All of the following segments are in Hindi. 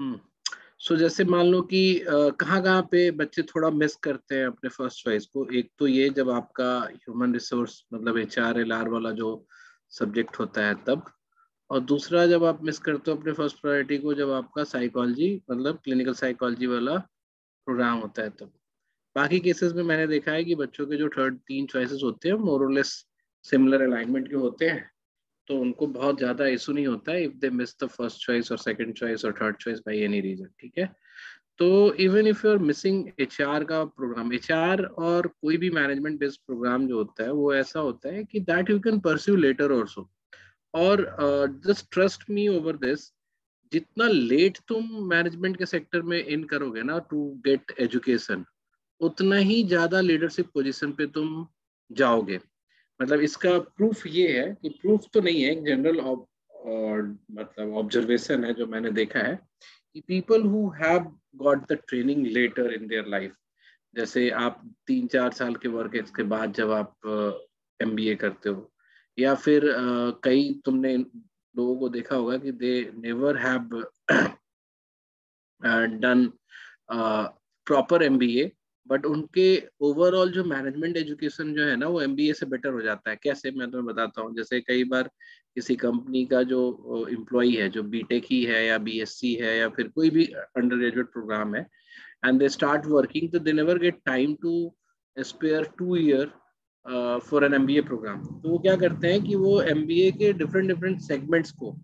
हम्म। सो जैसे मान लो कि कहाँ कहाँ पे बच्चे थोड़ा मिस करते हैं अपने फर्स्ट चॉइस को। एक तो ये जब आपका ह्यूमन रिसोर्स मतलब HR LR वाला जो सब्जेक्ट होता है तब, और दूसरा जब आप मिस करते हो अपने फर्स्ट प्रायोरिटी को जब आपका साइकोलॉजी मतलब क्लिनिकल साइकोलॉजी वाला प्रोग्राम होता है तब। बाकी केसेस में मैंने देखा है कि बच्चों के जो थर्ड तीन चॉइसेस होते हैं मोरलेस सिमिलर अलाइनमेंट के होते हैं, तो उनको बहुत ज्यादा इशू नहीं होता है if they miss the first choice और सेकंड चॉइस और third choice by any reason, ठीक है। तो even if you are missing HR का प्रोग्राम, HR और कोई भी मैनेजमेंट बेस्ड प्रोग्राम जो होता है वो ऐसा होता है कि that you can pursue later also. और just trust me over this, जितना लेट तुम मैनेजमेंट के सेक्टर में इन करोगे ना टू गेट एजुकेशन, उतना ही ज्यादा लीडरशिप पोजीशन पे तुम जाओगे। मतलब इसका प्रूफ ये है कि प्रूफ तो नहीं है, एक जनरल मतलब ऑब्जर्वेशन है जो मैंने देखा है कि people who have got the training letter in their life, जैसे आप 3-4 साल के वर्क एक्स के बाद जब आप MBA करते हो, या फिर कई तुमने लोगों को देखा होगा कि they never have done proper MBA, but उनके ओवरऑल जो मैनेजमेंट एजुकेशन जो है ना वो MBA से बेटर हो जाता है। कैसे, मैं तुम्हें बताता हूँ। जैसे कई बार किसी कंपनी का जो एम्प्लॉई है जो बीटेक ही है या BSc है या फिर कोई भी अंडर ग्रेजुएट प्रोग्राम है, and they start working, so they never get time to spare 2 year for an MBA program। तो वो क्या करते हैं कि वो MBA के डिफरेंट डिफरेंट सेगमेंट्स को,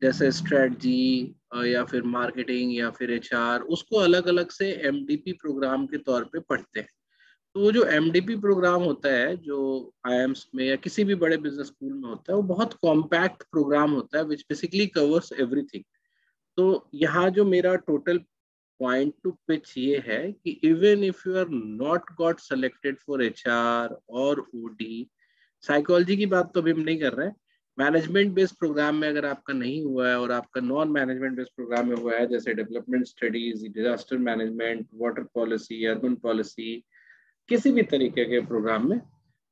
जैसे स्ट्रेटजी या फिर मार्केटिंग या फिर HR, उसको अलग अलग से MDP प्रोग्राम के तौर पे पढ़ते हैं। तो वो जो MDP प्रोग्राम होता है जो IIMs में या किसी भी बड़े बिजनेस स्कूल में होता है, वो बहुत कॉम्पैक्ट प्रोग्राम होता है विच बेसिकली कवर्स एवरीथिंग। तो यहाँ जो मेरा टोटल पॉइंट टू पिच ये है कि even if you are not got selected for HR और OD, साइकोलॉजी की बात तो अभी हम नहीं कर रहे हैं, मैनेजमेंट बेस्ड प्रोग्राम में अगर आपका नहीं हुआ है और आपका नॉन मैनेजमेंट बेस्ड प्रोग्राम में हुआ है, जैसे development studies, disaster management, water policy, urban policy, किसी भी तरीके के प्रोग्राम में,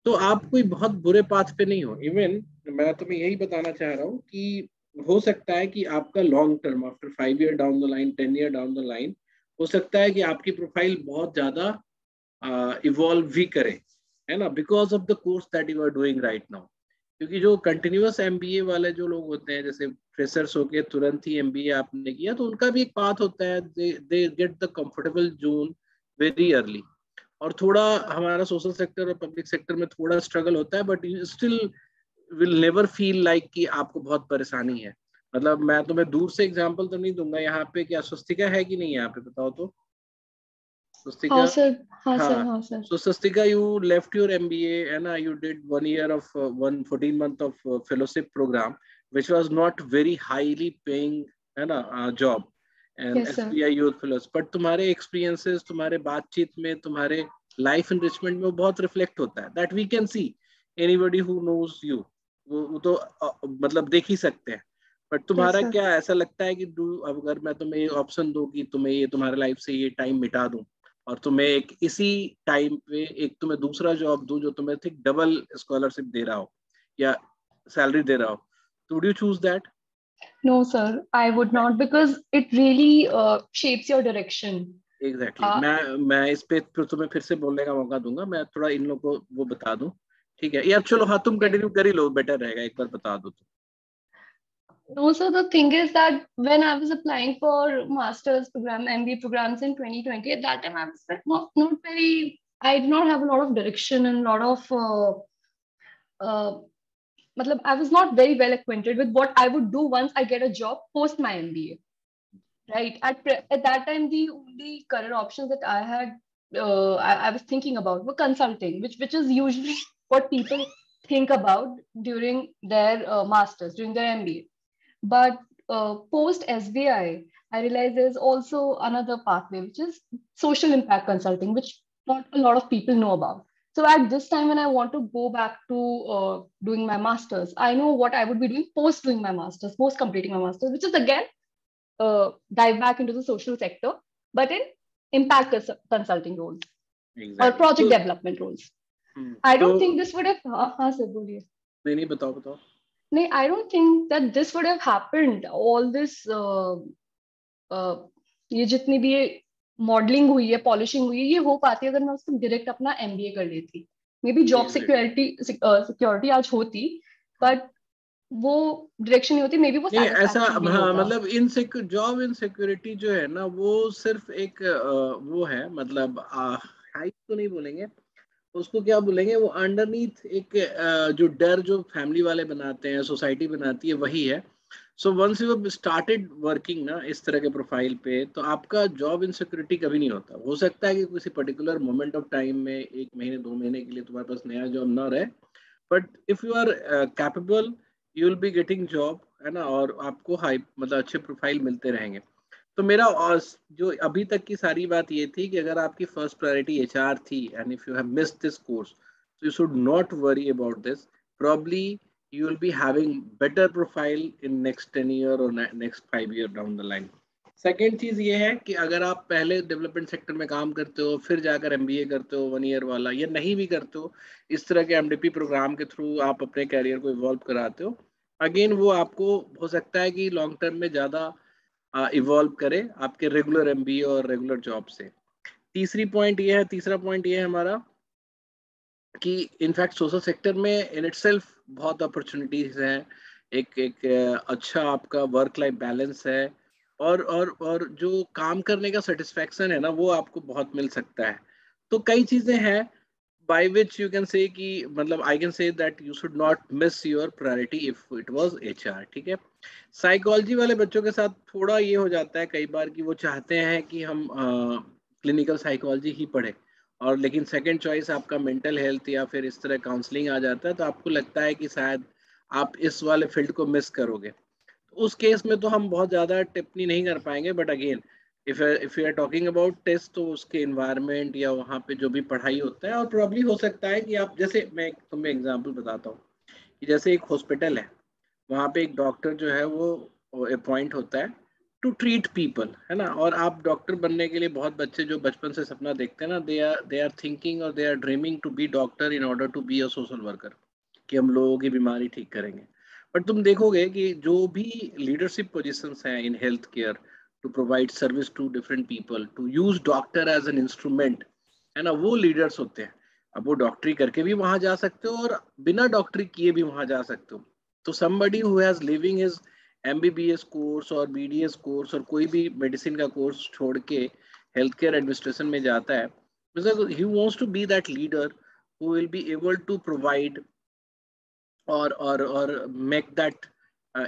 तो आप कोई बहुत बुरे पाथ पे नहीं हो। इवन मैं तुम्हें यही बताना चाह रहा हूँ कि हो सकता है कि आपका long term after 5 year down the line, 10 year down the line, हो सकता है कि आपकी प्रोफाइल बहुत ज्यादा इवॉल्व भी करे, है ना, because of the course that you are doing right now. क्योंकि जो कंटिन्यूअस MBA वाले जो लोग होते हैं, जैसे फ्रेशर्स होके तुरंत ही MBA आपने किया, तो उनका भी एक पाथ होता है, they get the comfortable zone very early. और थोड़ा हमारा सोशल सेक्टर और पब्लिक सेक्टर में थोड़ा स्ट्रगल होता है, but you still will never feel like कि आपको बहुत परेशानी है। मतलब मैं तुम्हें दूर से एग्जांपल तो नहीं दूंगा यहाँ पे, क्या स्वस्तिका है कि नहीं यहाँ पे, बताओ तो। हाँ स्वस्तिका, सर, हाँ सर, हाँ। हाँ sir. So Swastika, you left your MBA and you did 1 year of 14 month of fellowship program, which was not very highly paying, है ना, job and yes sir. SBI Youth Fellows। but तुम्हारे experiences, तुम्हारे बातचीत में, तुम्हारे life enrichment में वो बहुत reflect होता है, that we can see anybody who knows you, वो तो मतलब देख ही सकते हैं। बट यस तुम्हारा सर। क्या ऐसा लगता है कि अगर मैं तुम्हें ये ऑप्शन दूं कि तुम्हें ये तुम्हारे लाइफ से ये टाइम मिटा दूं और तुम्हें एक इसी टाइम पे एक तुम्हें दूसरा जॉब दूं जो तुम्हें ठीक डबल स्कॉलरशिप दे रहा हो या सैलरी दे रहा हो, तो would you choose that? No sir, I would not, because it really shapes your direction. Exactly मैं इस पे फिर तुम्हें फिर से बोलने का मौका दूंगा, मैं थोड़ा इन लोगों को वो बता दूं। ठीक है यार, चलो हाँ तुम कंटिन्यू कर ही लो, बेटर रहेगा, एक बार बता दो तो। No, so the thing is that when I was applying for master's program, MBA programs in 2020, at that time I was like not very, I did not have a lot of direction and a lot of, I was not very well acquainted with what I would do once I get a job post my MBA. Right. At that time, the only career options that I had, I was thinking about were consulting, which is usually what people think about during their masters, during their MBA. But post SBI, I realized there's also another pathway, which is social impact consulting, which not a lot of people know about. So at this time, when I want to go back to doing my masters, I know what I would be doing post doing my masters, post completing my masters, which is again dive back into the social sector, but in impact consulting roles or exactly project तो development roles. I तो don't think this would have. हाँ sir, बोलिए। नहीं नहीं, बताओ बताओ। No, I don't think that this would have happened. All this ये जितनी भी ये मॉडलिंग हुई है, पॉलिशिंग हुई है, ये हो पाती अगर मैं उसको डायरेक्ट अपना एमबीए कर लेती। मे बी जॉब सिक्योरिटी आज होती, बट वो डायरेक्शन नहीं होती, मे बी वो नहीं ऐसा, सेटिस्फैक्शन नहीं हाँ होता। मतलब जॉब इनसिक्योरिटी जो है ना वो सिर्फ एक वो है, मतलब हाइप तो नहीं बोलेंगे उसको, क्या बोलेंगे, वो अंडरनीथ एक जो डर जो फैमिली वाले बनाते हैं, सोसाइटी बनाती है, वही है। So once you started working ना इस तरह के प्रोफाइल पे, तो आपका जॉब इनसिक्योरिटी कभी नहीं होता। हो सकता है कि किसी पर्टिकुलर मोमेंट ऑफ टाइम में 1 महीने 2 महीने के लिए तुम्हारे पास नया जॉब ना रहे, but if you are capable you will be getting job, है ना, और आपको हाई मतलब अच्छे प्रोफाइल मिलते रहेंगे। तो मेरा जो अभी तक की सारी बात ये थी कि अगर आपकी फर्स्ट प्रायोरिटी एचआर थी and if you have missed this course, so you should not worry about this. Probably you will be having better profile in next 10 year or next 5 year down the line. Second चीज ये है कि अगर आप पहले डेवलपमेंट सेक्टर में काम करते हो, फिर जाकर एमबीए करते हो 1 ईयर वाला, या नहीं भी करते हो, इस तरह के एमडीपी प्रोग्राम के थ्रू आप अपने कैरियर को इवॉल्व कराते हो, अगेन वो आपको हो सकता है कि लॉन्ग टर्म में ज्यादा इवॉल्व करे आपके रेगुलर एमबीए और रेगुलर जॉब से। तीसरा पॉइंट ये है हमारा कि इनफैक्ट सोशल सेक्टर में इन इटसेल्फ बहुत अपॉर्चुनिटीज हैं। एक अच्छा आपका वर्क लाइफ बैलेंस है, और जो काम करने का सेटिस्फैक्शन है ना वो आपको बहुत मिल सकता है। तो कई चीजें हैं by which you can say कि मतलब I can say that you should not miss your priority if it was HR. ठीक है। साइकोलॉजी वाले बच्चों के साथ थोड़ा ये हो जाता है कई बार कि वो चाहते हैं कि हम क्लिनिकल साइकोलॉजी ही पढ़े, और लेकिन सेकंड चॉइस आपका मेंटल हेल्थ या फिर इस तरह काउंसलिंग आ जाता है, तो आपको लगता है कि शायद आप इस वाले फील्ड को मिस करोगे। तो उस केस में तो हम बहुत ज़्यादा टिप्पणी नहीं कर पाएंगे, but again if you are talking about test, तो उसके इन्वायरमेंट या वहाँ पे जो भी पढ़ाई होता है, और प्रॉब्ली हो सकता है कि आप जैसे, मैं तुम्हें एग्जांपल बताता हूँ कि जैसे एक हॉस्पिटल है, वहाँ पे एक डॉक्टर जो है वो अपॉइंट होता है टू ट्रीट पीपल, है ना। और आप डॉक्टर बनने के लिए, बहुत बच्चे जो बचपन से सपना देखते हैं ना, दे आर थिंकिंग और they are dreaming to be doctor in order to be a social worker, कि हम लोगों की बीमारी ठीक करेंगे। बट तुम देखोगे कि जो भी लीडरशिप पोजीशंस हैं in health care, to provide service to different people, to use doctor as an instrument, है ना, वो लीडर्स होते हैं। अब वो डॉक्टरी करके भी वहां जा सकते हो और बिना डॉक्टरी किए भी वहां जा सकते हो। तो somebody who has living his MBBS course और BDS कोर्स और कोई भी मेडिसिन का कोर्स छोड़ के हेल्थ केयर एडमिनिस्ट्रेशन में जाता है, because he wants to be that leader who will be able to provide और मेक दैट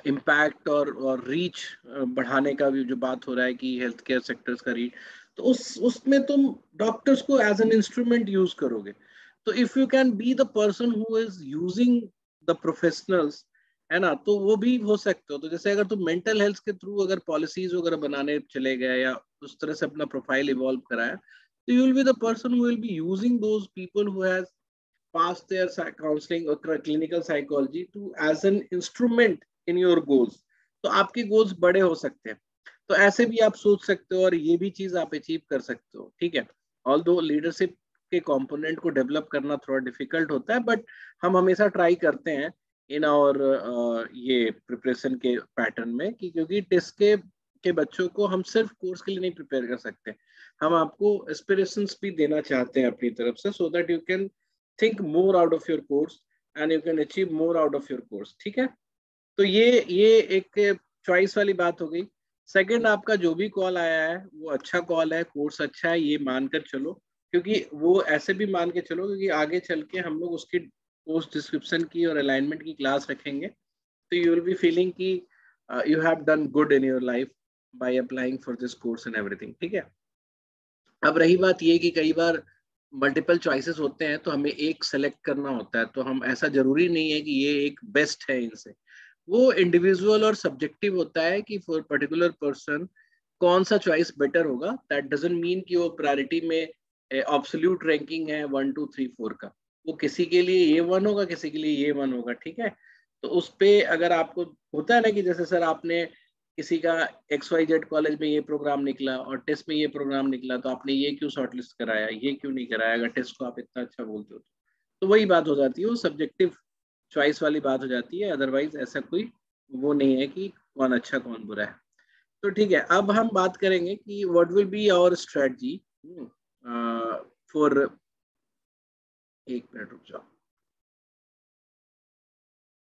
इम्पैक्ट और रीच बढ़ाने का भी जो बात हो रहा है कि हेल्थ केयर सेक्टर्स का रीच, तो उसमें तुम डॉक्टर्स को एज एन इंस्ट्रूमेंट यूज करोगे। तो if you can be the person who is using the professionals, है ना, तो वो भी हो सकते हो। तो जैसे अगर तुम मेंटल हेल्थ के थ्रू अगर पॉलिसीज वगैरह बनाने चले गए या उस तरह से अपना प्रोफाइल इवॉल्व कराया, तो you will be the person who will be using those people who has pass their counseling or clinical psychology to as an instrument in your goals। तो आपके गोल्स बड़े हो सकते हैं। तो ऐसे भी आप सोच सकते हो और ये भी चीज आप अचीव कर सकते हो। ठीक है। ऑल्दो लीडरशिप के कंपोनेंट को डेवलप करना थोड़ा डिफिकल्ट होता है, बट हम हमेशा ट्राई करते हैं इन और ये प्रिपरेशन के पैटर्न में कि क्योंकि टेस्ट के बच्चों को हम सिर्फ कोर्स के लिए नहीं प्रिपेयर कर सकते, हम आपको एस्पिरेशंस भी देना चाहते हैं अपनी तरफ से, so that you can think more out of your course and you can achieve more out of your course। ठीक है। तो ये एक चॉइस वाली बात हो गई। सेकंड, आपका जो भी कॉल आया है वो अच्छा कॉल है, कोर्स अच्छा है, ये मानकर चलो, क्योंकि वो ऐसे भी मान के चलो क्योंकि आगे चल के हम लोग उसकी पोस्ट डिस्क्रिप्शन की और अलाइनमेंट की क्लास रखेंगे, तो यू विल बी फीलिंग कि you have done good in your life by applying for this course and everything. ठीक है। अब रही बात ये कि कई बार मल्टीपल चॉइसेस होते हैं तो हमें एक सेलेक्ट करना होता है, तो हम ऐसा जरूरी नहीं है कि ये एक बेस्ट है इनसे, वो इंडिविजुअल और सब्जेक्टिव होता है कि फॉर पर्टिकुलर पर्सन कौन सा चॉइस बेटर होगा। दैट डजंट मीन कि वो प्रायोरिटी में ऑब्सोल्यूट रैंकिंग है 1 2 3 4 का, वो किसी के लिए ये 1 होगा, किसी के लिए ये 1 होगा। ठीक है। तो उस पे अगर आपको होता है ना कि जैसे सर आपने किसी का XYZ कॉलेज में ये प्रोग्राम निकला और टेस्ट में ये प्रोग्राम निकला, तो आपने ये क्यों शॉर्टलिस्ट कराया, ये क्यों नहीं कराया, अगर टेस्ट को आप इतना अच्छा बोलते हो तो वही बात हो जाती है, वो सब्जेक्टिव चॉइस वाली बात हो जाती है। अदरवाइज ऐसा कोई वो नहीं है कि कौन अच्छा कौन बुरा है। तो ठीक है, अब हम बात करेंगे कि what will be our strategy for, एक मिनट रुक जाओ।